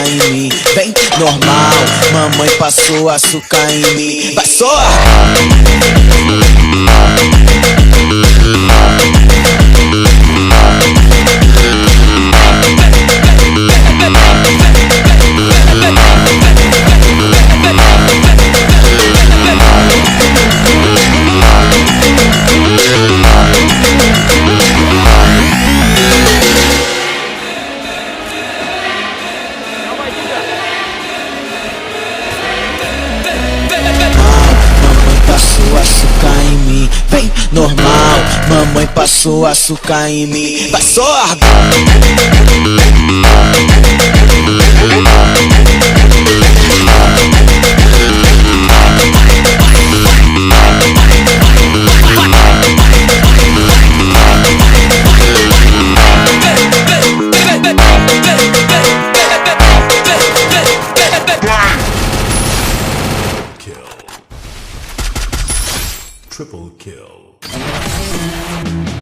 açúcar em mim. Bem normal, mamãe passou açúcar em mim. Vai só! Açúcar em mim, bem normal. Mamãe passou açúcar em mim. Vai só! Triple kill.